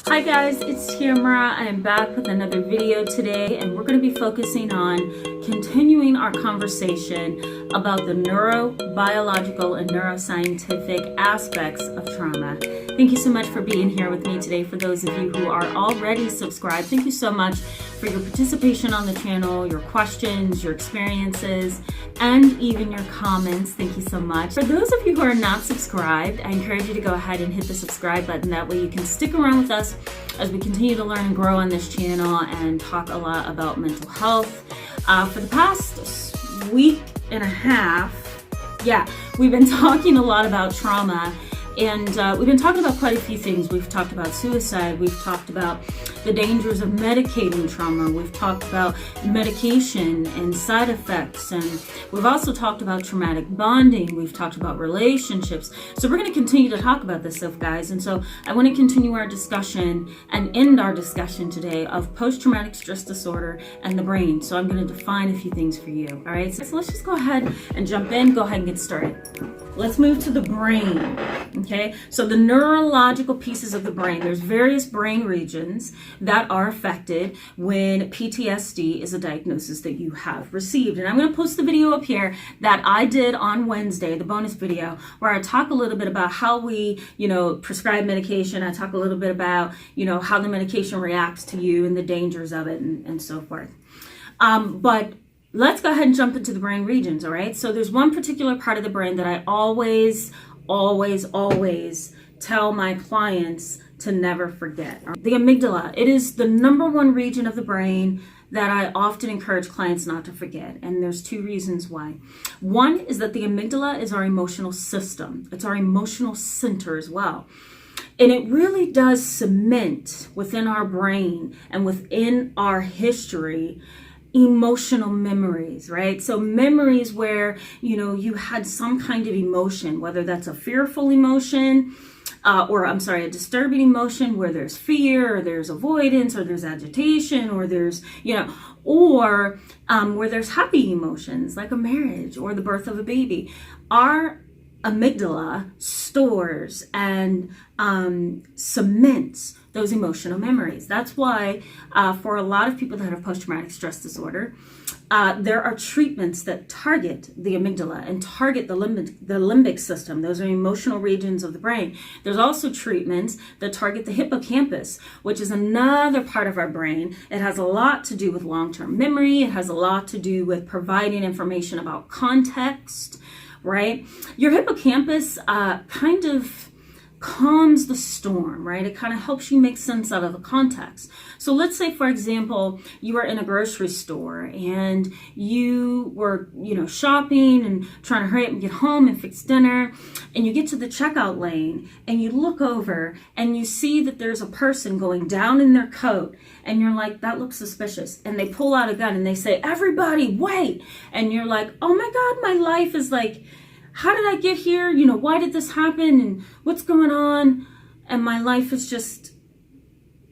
Hi guys, it's Tamara. I am back with another video today, and we're going to be focusing on continuing our conversation about the neurobiological and neuroscientific aspects of trauma. Thank you so much for being here with me today. For those of you who are already subscribed, thank you so much for your participation on the channel, your questions, your experiences, and even your comments. Thank you so much. For those of you who are not subscribed, I encourage you to go ahead and hit the subscribe button. That way you can stick around with us as we continue to learn and grow on this channel and talk a lot about mental health. For the past week and a half, we've been talking a lot about trauma. And we've been talking about quite a few things. We've talked about suicide. We've talked about the dangers of medicating trauma. We've talked about medication and side effects. And we've also talked about traumatic bonding. We've talked about relationships. So we're going to continue to talk about this stuff, guys. And so I want to continue our discussion and end our discussion today of post-traumatic stress disorder and the brain. So I'm going to define a few things for you. All right. So let's just go ahead and jump in. Go ahead and get started. Let's move to the brain. Okay, so the neurological pieces of the brain, there's various brain regions that are affected when PTSD is a diagnosis that you have received. And I'm going to post the video up here that I did on Wednesday, the bonus video, where I talk a little bit about how we, prescribe medication. I talk a little bit about, how the medication reacts to you and the dangers of it and so forth. But let's go ahead and jump into the brain regions, all right? So there's one particular part of the brain that I always tell my clients to never forget. The amygdala. It is the number one region of the brain that I often encourage clients not to forget. And there's two reasons why. One is that the amygdala is our emotional system. It's our emotional center as well. And it really does cement within our brain and within our history emotional memories, right? So memories where, you had some kind of emotion, whether that's a fearful emotion, a disturbing emotion where there's fear or there's avoidance or there's agitation or there's, where there's happy emotions like a marriage or the birth of a baby. Our amygdala stores and cements those emotional memories. That's why for a lot of people that have post-traumatic stress disorder, there are treatments that target the amygdala and target the limbic system. Those are emotional regions of the brain. There's also treatments that target the hippocampus, which is another part of our brain. It has a lot to do with long-term memory. It has a lot to do with providing information about context, right? Your hippocampus kind of calms the storm, right? It kind of helps you make sense out of the context. So let's say, for example, you were in a grocery store and you were, shopping and trying to hurry up and get home and fix dinner, and you get to the checkout lane and you look over and you see that there's a person going down in their coat, and you're like, that looks suspicious. And they pull out a gun and they say, everybody wait. And you're like, oh my God, my life is like, how did I get here? Why did this happen? And what's going on? And my life is just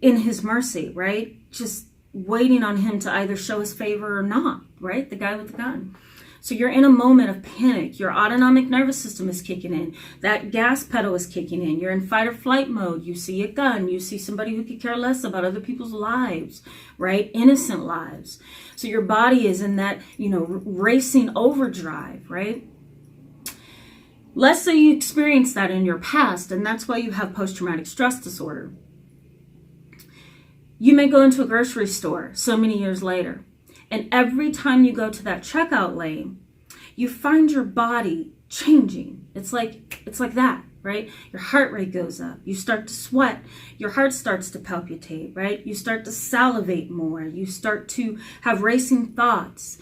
in his mercy, right? Just waiting on him to either show his favor or not, right? The guy with the gun. So you're in a moment of panic. Your autonomic nervous system is kicking in. That gas pedal is kicking in. You're in fight or flight mode. You see a gun. You see somebody who could care less about other people's lives, right? Innocent lives. So your body is in that, racing overdrive, right? Let's say you experienced that in your past, and that's why you have post-traumatic stress disorder. You may go into a grocery store so many years later, and every time you go to that checkout lane, you find your body changing. It's like that, right? Your heart rate goes up. You start to sweat. Your heart starts to palpitate, right? You start to salivate more. You start to have racing thoughts.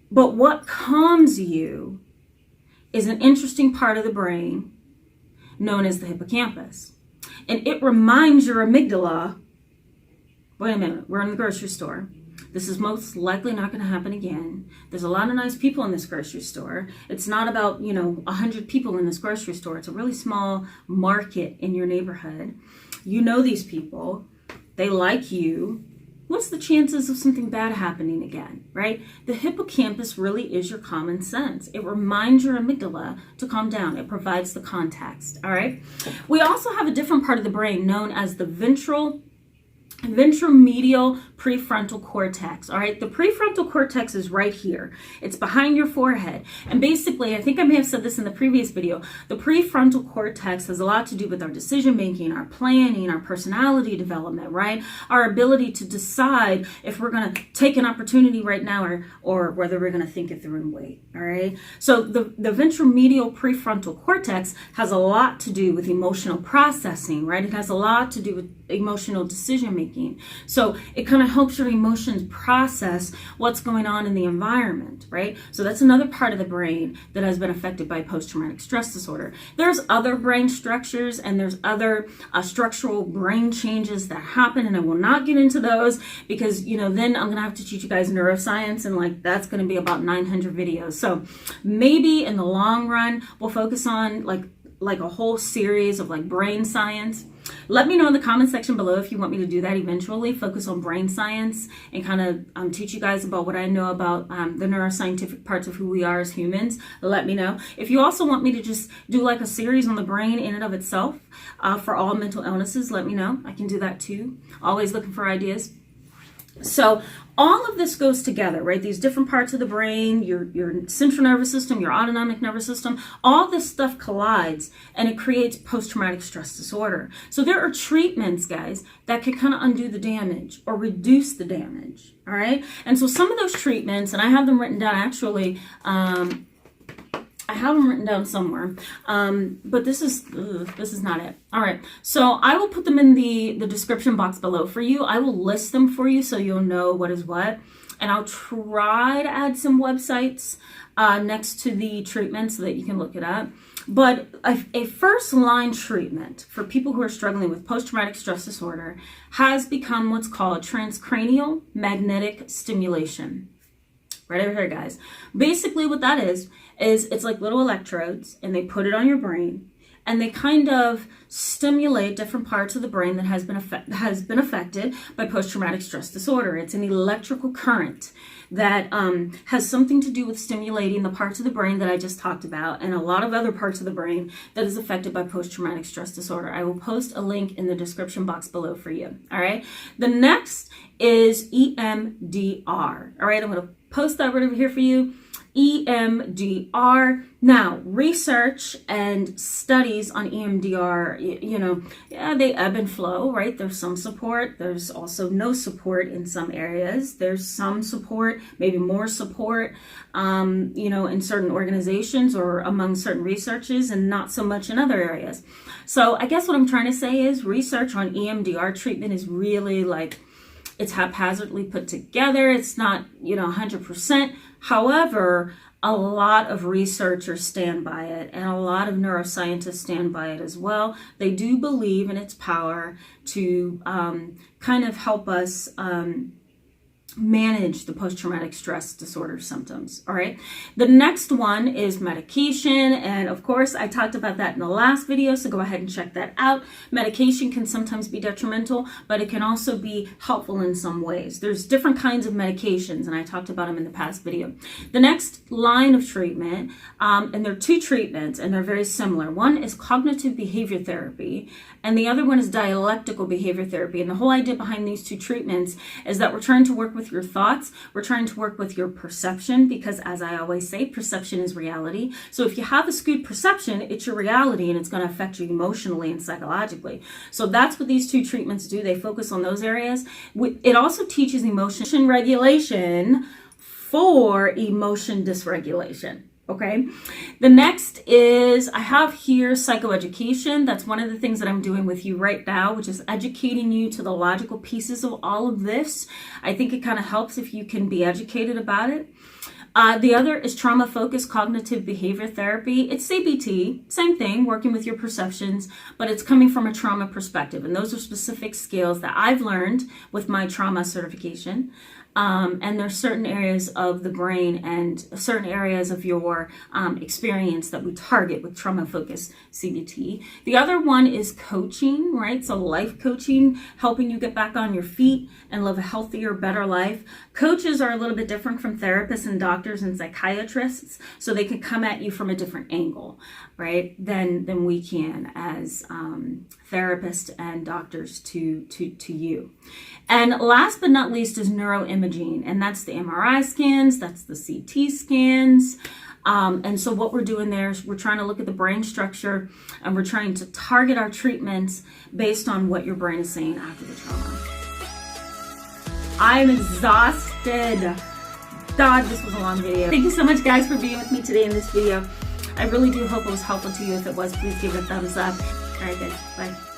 But what calms you is an interesting part of the brain known as the hippocampus. And it reminds your amygdala, wait a minute, we're in the grocery store. This is most likely not going to happen again. There's a lot of nice people in this grocery store. It's not about, 100 people in this grocery store. It's a really small market in your neighborhood. You know these people. They like you. what's the chances of something bad happening again, right? The hippocampus really is your common sense. It reminds your amygdala to calm down. It provides the context, all right? We also have a different part of the brain known as the Ventromedial prefrontal cortex. All right, the prefrontal cortex is right here. It's behind your forehead. And basically, I think I may have said this in the previous video, the prefrontal cortex has a lot to do with our decision making, our planning, our personality development, right? Our ability to decide if we're going to take an opportunity right now or whether we're going to think it through and wait. All right, so the ventromedial prefrontal cortex has a lot to do with emotional processing, right? It has a lot to do with emotional decision making. So it kind of helps your emotions process what's going on in the environment, right? So that's another part of the brain that has been affected by post-traumatic stress disorder. There's other brain structures and there's other structural brain changes that happen, and I will not get into those because, you know, then I'm gonna have to teach you guys neuroscience, and like that's gonna be about 900 videos. So maybe in the long run we'll focus on like a whole series of like brain science. Let me know in the comment section below if you want me to do that eventually, focus on brain science and kind of teach you guys about what I know about the neuroscientific parts of who we are as humans. Let me know. If you also want me to just do like a series on the brain in and of itself for all mental illnesses, let me know. I can do that too. Always looking for ideas. So all of this goes together, right? These different parts of the brain, your central nervous system, your autonomic nervous system, all this stuff collides and it creates post-traumatic stress disorder. So there are treatments, guys, that can kind of undo the damage or reduce the damage, all right? And so some of those treatments, and I have them written down actually, I have them written down somewhere, but this is not it. All right, so I will put them in the description box below for you. I will list them for you so you'll know what is what, and I'll try to add some websites next to the treatment so that you can look it up. But a first line treatment for people who are struggling with post-traumatic stress disorder has become what's called transcranial magnetic stimulation. Right over here, guys. Basically what that is it's like little electrodes, and they put it on your brain, and they kind of stimulate different parts of the brain that has been affected by post-traumatic stress disorder. It's an electrical current that has something to do with stimulating the parts of the brain that I just talked about, and a lot of other parts of the brain that is affected by post-traumatic stress disorder. I will post a link in the description box below for you. All right. The next is EMDR. All right. I'm going to post that right over here for you. EMDR. Now, research and studies on EMDR, you know, yeah, they ebb and flow, right? There's some support. There's also no support in some areas. There's some support, maybe more support, you know, in certain organizations or among certain researchers, and not so much in other areas. So I guess what I'm trying to say is research on EMDR treatment is really like, it's haphazardly put together. It's not, you know, 100%. However, a lot of researchers stand by it, and a lot of neuroscientists stand by it as well. They do believe in its power to kind of help us manage the post-traumatic stress disorder symptoms. All right. The next one is medication. And of course, I talked about that in the last video, so go ahead and check that out. Medication can sometimes be detrimental, but it can also be helpful in some ways. There's different kinds of medications, and I talked about them in the past video. The next line of treatment, and there are two treatments, and they're very similar. One is cognitive behavior therapy, and the other one is dialectical behavior therapy. And the whole idea behind these two treatments is that we're trying to work with your thoughts. We're trying to work with your perception, because as I always say, perception is reality. So if you have a skewed perception, it's your reality, and it's going to affect you emotionally and psychologically. So that's what these two treatments do. They focus on those areas. It also teaches emotion regulation for emotion dysregulation. Okay. The next is, I have here psychoeducation. That's one of the things that I'm doing with you right now, which is educating you to the logical pieces of all of this. I think it kind of helps if you can be educated about it. The other is trauma-focused cognitive behavior therapy. It's CBT, same thing, working with your perceptions, but it's coming from a trauma perspective. And those are specific skills that I've learned with my trauma certification. And there's certain areas of the brain and certain areas of your experience that we target with trauma-focused CBT. The other one is coaching, right? So life coaching, helping you get back on your feet and live a healthier, better life. Coaches are a little bit different from therapists and doctors and psychiatrists, so they can come at you from a different angle, right, than we can as therapists and doctors to you. And last but not least is neuroimaging, and that's the MRI scans, that's the CT scans. And so what we're doing there is we're trying to look at the brain structure, and we're trying to target our treatments based on what your brain is saying after the trauma. I'm exhausted. God, this was a long video. Thank you so much, guys, for being with me today in this video. I really do hope it was helpful to you. If it was, please give it a thumbs up. All right, guys, bye.